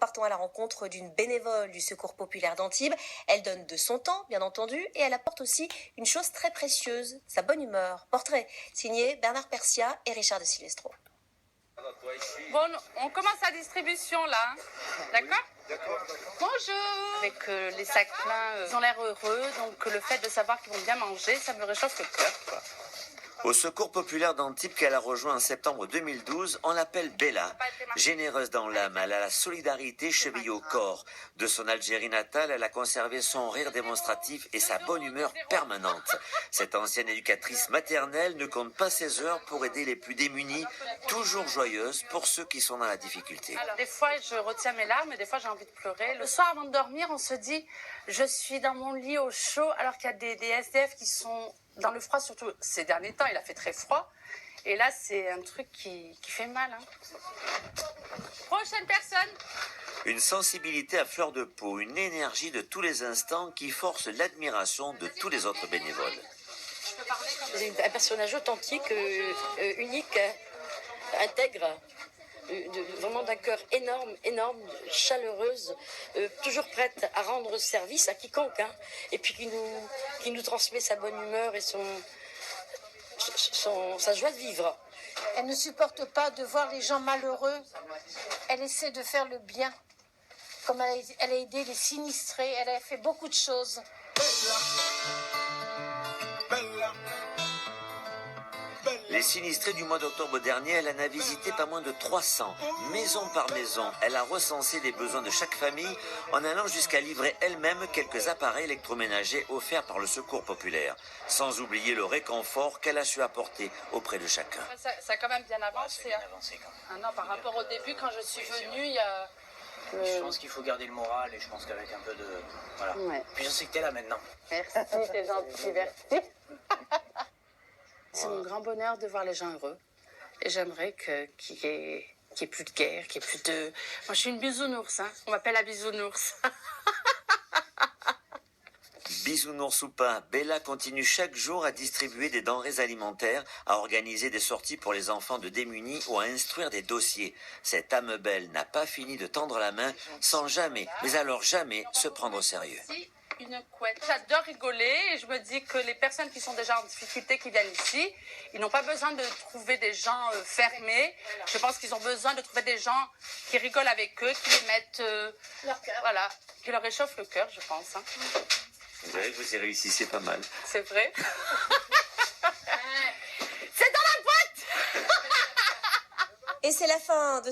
partons à la rencontre d'une bénévole du Secours populaire d'Antibes. Elle donne de son temps, bien entendu, et elle apporte aussi une chose très précieuse, sa bonne humeur. Portrait signé Bernard Persia et Richard de Silvestro. Bon, on commence la distribution là, d'accord? D'accord. Bonjour. Avec les sacs pleins, ils ont l'air heureux, donc le fait de savoir qu'ils vont bien manger, ça me réchauffe le cœur, quoi. Au Secours populaire d'Antibes qu'elle a rejoint en septembre 2012, on l'appelle Bella. Généreuse dans l'âme, elle a la solidarité chevillée au corps. De son Algérie natale, elle a conservé son rire démonstratif et sa bonne humeur permanente. Cette ancienne éducatrice maternelle ne compte pas ses heures pour aider les plus démunis, toujours joyeuse pour ceux qui sont dans la difficulté. Alors, des fois, je retiens mes larmes, des fois, j'ai envie de pleurer. Le soir, avant de dormir, on se dit, je suis dans mon lit au chaud, alors qu'il y a des SDF qui sont dans le froid, surtout ces derniers temps, il a fait très froid. Et là, c'est un truc qui fait mal. Prochaine personne. Une sensibilité à fleur de peau, une énergie de tous les instants qui force l'admiration de tous les autres bénévoles. C'est un personnage authentique, unique, intègre, vraiment d'un cœur énorme, chaleureuse, toujours prête à rendre service à quiconque, et puis qui nous transmet sa bonne humeur et sa joie de vivre. Elle ne supporte pas de voir les gens malheureux. Elle essaie de faire le bien. Comme elle a aidé les sinistrés, elle a fait beaucoup de choses. Les sinistrés du mois d'octobre dernier, elle en a visité pas moins de 300, maison par maison. Elle a recensé les besoins de chaque famille en allant jusqu'à livrer elle-même quelques appareils électroménagers offerts par le Secours populaire. Sans oublier le réconfort qu'elle a su apporter auprès de chacun. Ça a quand même bien avancé. Non, par rapport au début, quand je suis venue, il y a... Je pense qu'il faut garder le moral et je pense qu'avec un peu de... Voilà. Ouais. Puis je sais que t'es là maintenant. Merci, t'es gentil, merci. C'est mon grand bonheur de voir les gens heureux. Et j'aimerais qu'il y ait plus de guerre, qu'il y ait plus de... Moi, je suis une bisounours, On m'appelle la bisounours. Bisounours ou pas, Bella continue chaque jour à distribuer des denrées alimentaires, à organiser des sorties pour les enfants de démunis ou à instruire des dossiers. Cette âme belle n'a pas fini de tendre la main sans jamais, mais alors jamais, se prendre au sérieux. Une couette. J'adore rigoler et je me dis que les personnes qui sont déjà en difficulté, qui viennent ici, ils n'ont pas besoin de trouver des gens fermés. Je pense qu'ils ont besoin de trouver des gens qui rigolent avec eux, qui les mettent... leur cœur. Voilà, qui leur réchauffent le cœur, je pense. Vous verrez que vous y réussissez pas mal. C'est vrai. C'est dans la boîte. Et c'est la fin de ce